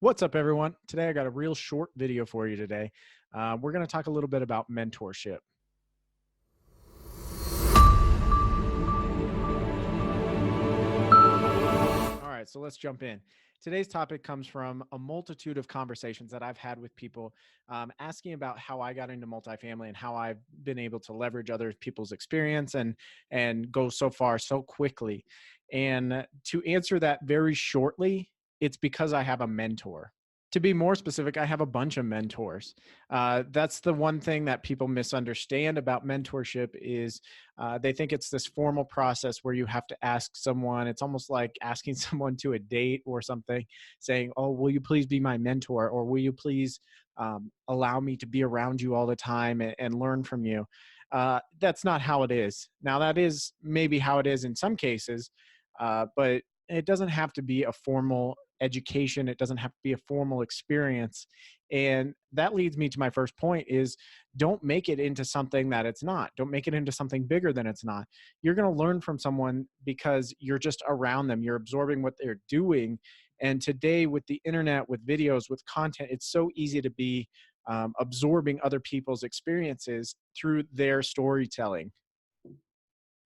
What's up, everyone? Today, I got a real short video for you today. We're going to talk a little bit about mentorship. All right, so let's jump in. Today's topic comes from a multitude of conversations that I've had with people asking about how I got into multifamily and how I've been able to leverage other people's experience and go so far so quickly. And to answer that very shortly, it's because I have a mentor. To be more specific, I have a bunch of mentors. That's the one thing that people misunderstand about mentorship is they think it's this formal process where you have to ask someone. It's almost like asking someone to a date or something, saying, "Oh, will you please be my mentor?" or "Will you please allow me to be around you all the time and learn from you?" That's not how it is. Now, that is maybe how it is in some cases, but it doesn't have to be a formal education. It doesn't have to be a formal experience. And that leads me to my first point is don't make it into something that it's not. Don't make it into something bigger than it's not. You're going to learn from someone because you're just around them. You're absorbing what they're doing. And today with the internet, with videos, with content, it's so easy to be absorbing other people's experiences through their storytelling.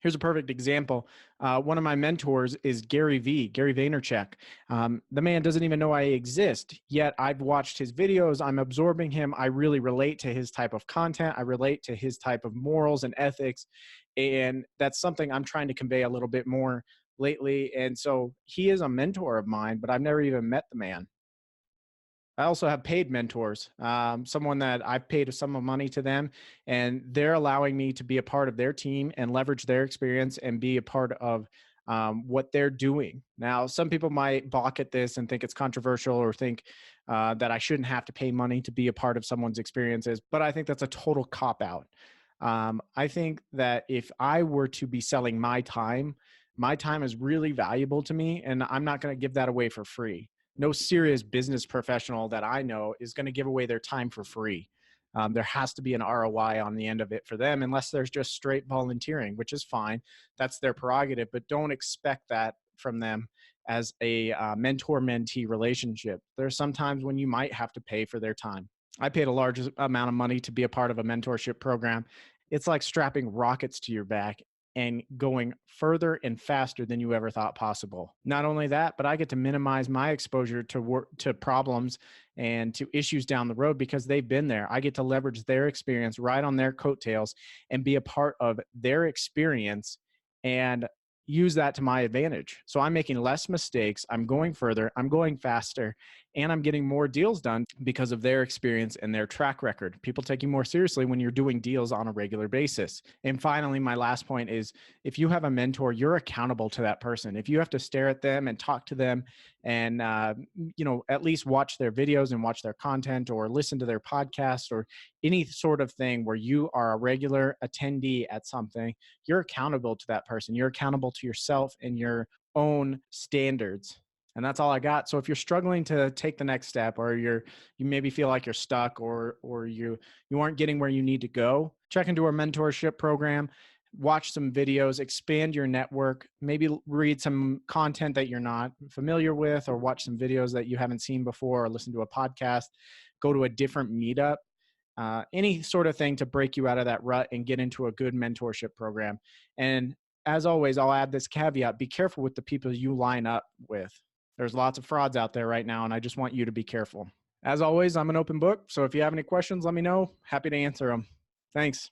Here's a perfect example. One of my mentors is Gary Vaynerchuk. The man doesn't even know I exist, yet I've watched his videos. I'm absorbing him. I really relate to his type of content. I relate to his type of morals and ethics. And that's something I'm trying to convey a little bit more lately. And so he is a mentor of mine, but I've never even met the man. I also have paid mentors, someone that I've paid a sum of money to them, and they're allowing me to be a part of their team and leverage their experience and be a part of what they're doing. Now, some people might balk at this and think it's controversial or think that I shouldn't have to pay money to be a part of someone's experiences, but I think that's a total cop out. I think that if I were to be selling my time is really valuable to me, and I'm not going to give that away for free. No serious business professional that I know is going to give away their time for free. There has to be an ROI on the end of it for them, unless there's just straight volunteering, which is fine. That's their prerogative, but don't expect that from them as a mentor-mentee relationship. There's some times when you might have to pay for their time. I paid a large amount of money to be a part of a mentorship program. It's like strapping rockets to your back and going further and faster than you ever thought possible. Not only that, but I get to minimize my exposure to work, to problems and to issues down the road because they've been there. I get to leverage their experience right on their coattails and be a part of their experience and use that to my advantage. So I'm making less mistakes, I'm going further, I'm going faster, and I'm getting more deals done because of their experience and their track record. People take you more seriously when you're doing deals on a regular basis. And finally, my last point is if you have a mentor, you're accountable to that person. If you have to stare at them and talk to them and at least watch their videos and watch their content or listen to their podcast or any sort of thing where you are a regular attendee at something, you're accountable to that person. You're accountable to yourself and your own standards. And that's all I got. So if you're struggling to take the next step, or you maybe feel like you're stuck, or you aren't getting where you need to go, check into our mentorship program, watch some videos, expand your network, maybe read some content that you're not familiar with, or watch some videos that you haven't seen before, or listen to a podcast, go to a different meetup, any sort of thing to break you out of that rut and get into a good mentorship program. And as always, I'll add this caveat: be careful with the people you line up with. There's lots of frauds out there right now, and I just want you to be careful. As always, I'm an open book, so if you have any questions, let me know. Happy to answer them. Thanks.